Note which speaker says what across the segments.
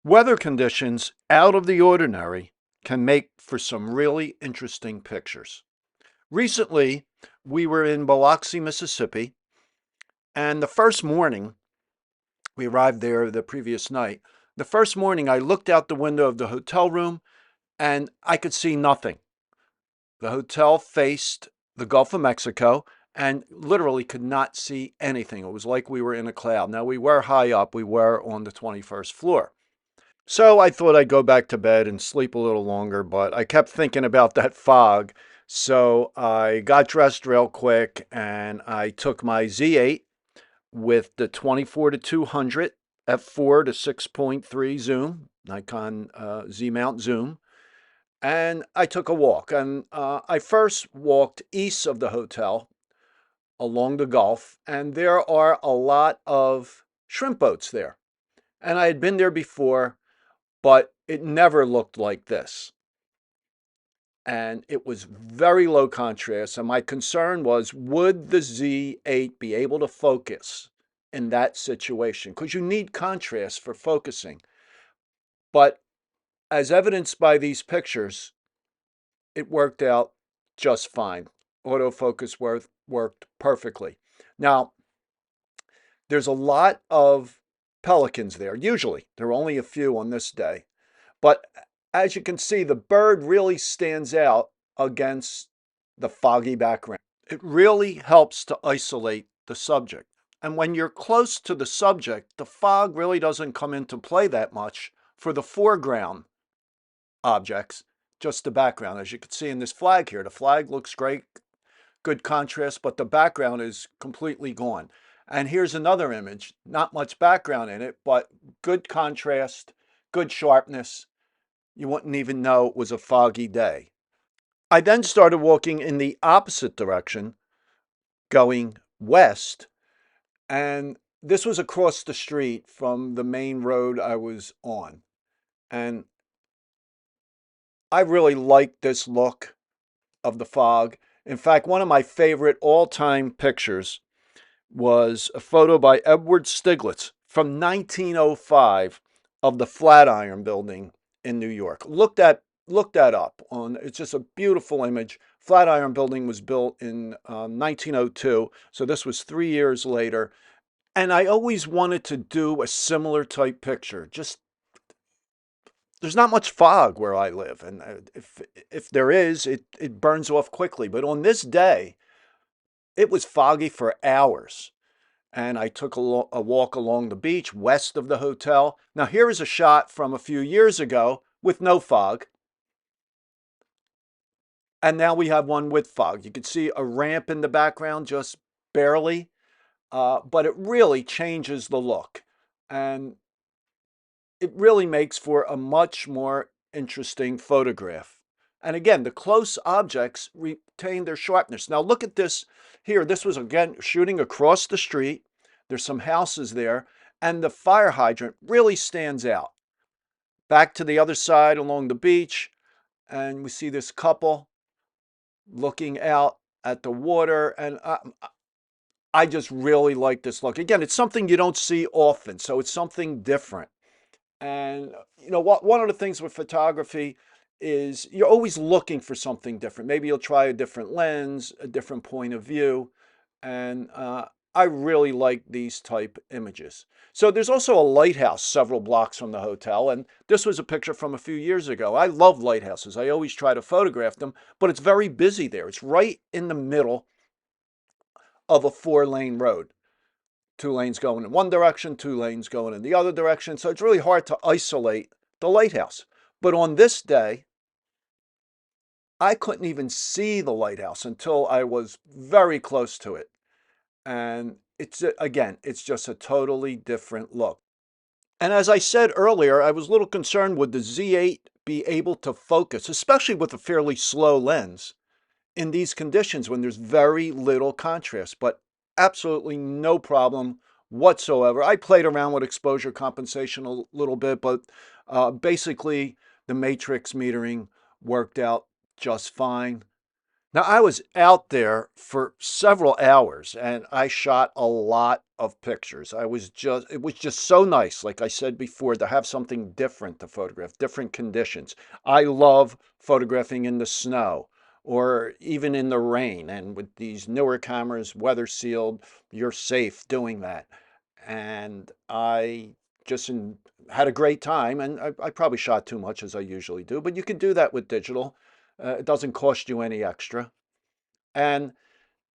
Speaker 1: Weather conditions out of the ordinary can make for some really interesting pictures. Recently, we were in Biloxi, Mississippi, and the first morning, we arrived there the previous night. The first morning, I looked out the window of the hotel room and I could see nothing. The hotel faced the Gulf of Mexico and literally could not see anything. It was like we were in a cloud. Now, we were high up, we were on the 21st floor. So I thought I'd go back to bed and sleep a little longer, but I kept thinking about that fog. So I got dressed real quick and I took my Z8 with the 24 to 200 F4 to 6.3 zoom, Nikon Z mount zoom. And I took a walk. And I first walked east of the hotel along the Gulf, and there are a lot of shrimp boats there. And I had been there before, but it never looked like this. And it was very low contrast. And my concern was, would the Z8 be able to focus in that situation? Because you need contrast for focusing. But as evidenced by these pictures, it worked out just fine. Autofocus worked perfectly. Now, there's a lot of pelicans there. Usually, there are only a few on this day. But as you can see, the bird really stands out against the foggy background. It really helps to isolate the subject. And when you're close to the subject, the fog really doesn't come into play that much for the foreground objects, just the background. As you can see in this flag here, the flag looks great, good contrast, but the background is completely gone. And here's another image, not much background in it, but good contrast, good sharpness. You wouldn't even know it was a foggy day. I then started walking in the opposite direction, going west, and this was across the street from the main road I was on. And I really liked this look of the fog. In fact, one of my favorite all-time pictures was a photo by Edward Stiglitz from 1905 of the Flatiron Building in New York. Look that up. It's just a beautiful image. Flatiron Building was built in 1902, so this was 3 years later. And I always wanted to do a similar type picture. Just there's not much fog where I live, and if there is, it burns off quickly. But on this day, it was foggy for hours. And I took a walk along the beach west of the hotel. Now, here is a shot from a few years ago with no fog. And now we have one with fog. You can see a ramp in the background, just barely, but it really changes the look. And it really makes for a much more interesting photograph. And again, the close objects retain their sharpness. Now look at this here. This was again shooting across the street. There's some houses there, and the fire hydrant really stands out. Back to the other side along the beach, and we see this couple looking out at the water, and I just really like this look. Again, it's something you don't see often, so it's something different. And you know what? One of the things with photography is you're always looking for something different. Maybe you'll try a different lens, a different point of view, and I really like these type images. So there's also a lighthouse several blocks from the hotel, and this was a picture from a few years ago. I love lighthouses. I always try to photograph them, but it's very busy there. It's right in the middle of a 4-lane road. 2 lanes going in one direction, 2 lanes going in the other direction. So it's really hard to isolate the lighthouse. But on this day, I couldn't even see the lighthouse until I was very close to it. And it's, again, it's just a totally different look. And as I said earlier, I was a little concerned, would the Z8 be able to focus, especially with a fairly slow lens, in these conditions when there's very little contrast, but absolutely no problem whatsoever. I played around with exposure compensation a little bit, but basically the matrix metering worked out just fine. Now, I was out there for several hours and I shot a lot of pictures. It was just so nice, like I said before, to have something different to photograph, different conditions. I love photographing in the snow or even in the rain. And with these newer cameras, weather sealed, you're safe doing that. And I just had a great time. And I probably shot too much as I usually do, but you can do that with digital. It doesn't cost you any extra. And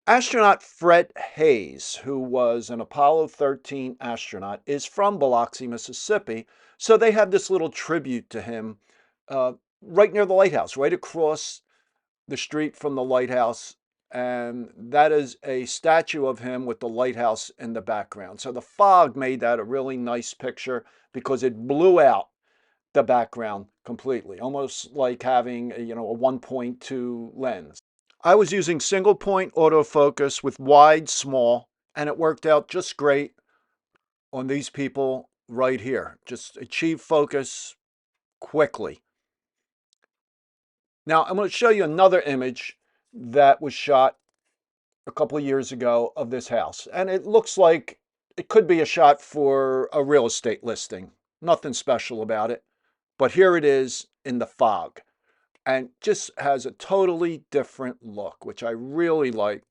Speaker 1: astronaut Fred Hayes, who was an Apollo 13 astronaut, is from Biloxi, Mississippi. So they have this little tribute to him uh, right near the lighthouse, right across the street from the lighthouse. And that is a statue of him with the lighthouse in the background. So the fog made that a really nice picture because it blew out the background completely, almost like having a 1.2 lens. I was using single point autofocus with wide, small, and it worked out just great on these people right here. Just achieve focus quickly. Now, I'm going to show you another image that was shot a couple of years ago of this house. And it looks like it could be a shot for a real estate listing. Nothing special about it. But here it is in the fog. And just has a totally different look, which I really like.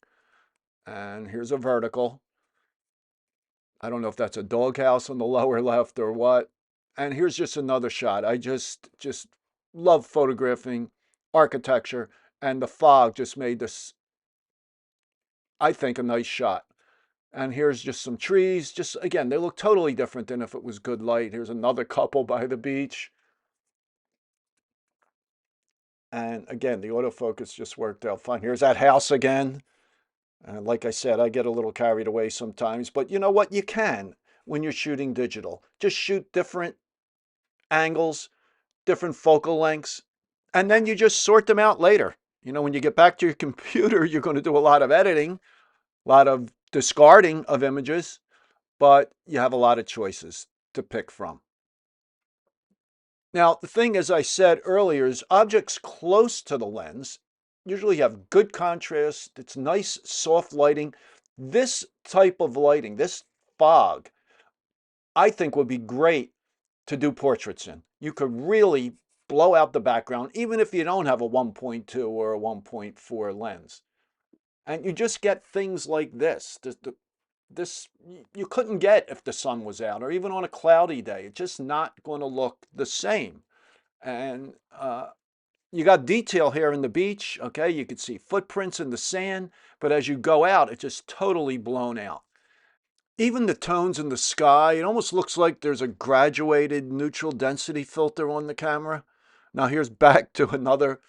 Speaker 1: And here's a vertical. I don't know if that's a doghouse on the lower left or what. And here's just another shot. I just love photographing architecture, and the fog just made this, I think, a nice shot. And here's just some trees. Just again, they look totally different than if it was good light. Here's another couple by the beach. And again, the autofocus just worked out fine. Here's that house again. Like I said, I get a little carried away sometimes, but you know what? You can when you're shooting digital. Just shoot different angles, different focal lengths, and then you just sort them out later. When you get back to your computer, you're going to do a lot of editing, a lot of discarding of images, but you have a lot of choices to pick from. Now, the thing, as I said earlier, is objects close to the lens usually have good contrast. It's nice, soft lighting. This type of lighting, this fog, I think would be great to do portraits in. You could really blow out the background, even if you don't have a 1.2 or a 1.4 lens. And you just get things like this. This you couldn't get if the sun was out or even on a cloudy day. It's just not going to look the same. And you got detail here in the beach. Okay, you could see footprints in the sand, but as you go out, it's just totally blown out. Even the tones in the sky, it almost looks like there's a graduated neutral density filter on the camera. Now here's back to another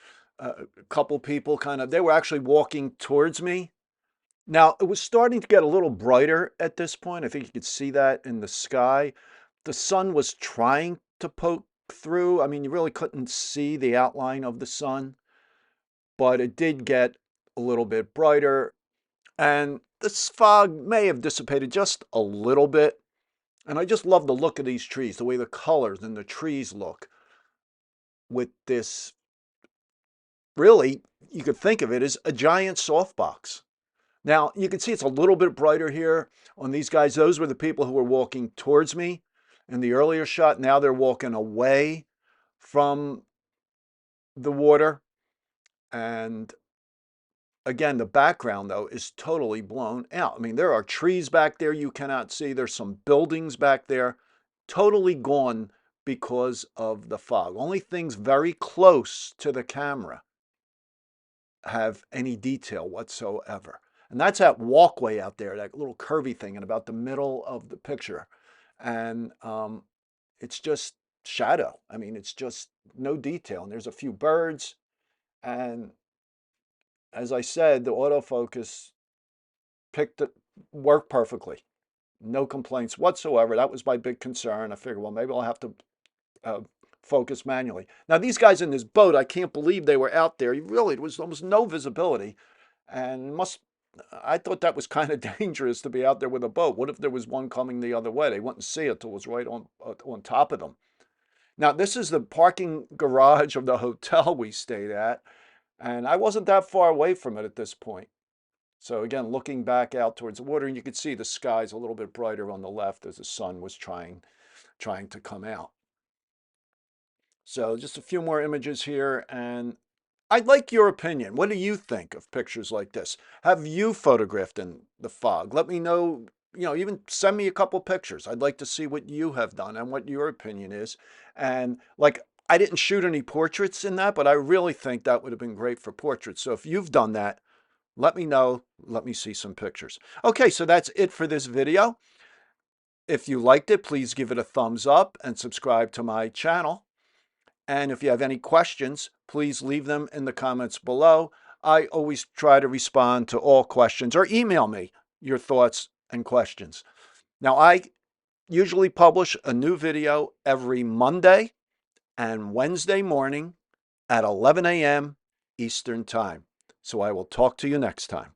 Speaker 1: couple people they were actually walking towards me. Now it was starting to get a little brighter at this point. I think you could see that in the sky. The sun was trying to poke through. I mean, you really couldn't see the outline of the sun, but it did get a little bit brighter. And this fog may have dissipated just a little bit. And I just love the look of these trees, the way the colors and the trees look with this. Really, you could think of it as a giant softbox. Now, you can see it's a little bit brighter here on these guys. Those were the people who were walking towards me in the earlier shot. Now they're walking away from the water. And again, the background, though, is totally blown out. I mean, there are trees back there you cannot see. There's some buildings back there, totally gone because of the fog. Only things very close to the camera have any detail whatsoever. And that's that walkway out there, that little curvy thing in about the middle of the picture. And it's just shadow. I mean, it's just no detail. And there's a few birds. And as I said, the autofocus worked perfectly. No complaints whatsoever. That was my big concern. I figured, well, maybe I'll have to focus manually. Now, these guys in this boat, I can't believe they were out there. Really, there was almost no visibility. And I thought that was kind of dangerous to be out there with a boat. What if there was one coming the other way? They wouldn't see it till it was right on top of them. Now, this is the parking garage of the hotel we stayed at. And I wasn't that far away from it at this point. So again, looking back out towards the water, and you could see the sky's a little bit brighter on the left as the sun was trying to come out. So just a few more images here, and I'd like your opinion. What do you think of pictures like this? Have you photographed in the fog? Let me know, even send me a couple pictures. I'd like to see what you have done and what your opinion is. And like, I didn't shoot any portraits in that, but I really think that would have been great for portraits. So if you've done that, let me know. Let me see some pictures. Okay, so that's it for this video. If you liked it, please give it a thumbs up and subscribe to my channel. And if you have any questions, please leave them in the comments below. I always try to respond to all questions, or email me your thoughts and questions. Now, I usually publish a new video every Monday and Wednesday morning at 11 a.m. Eastern Time. So I will talk to you next time.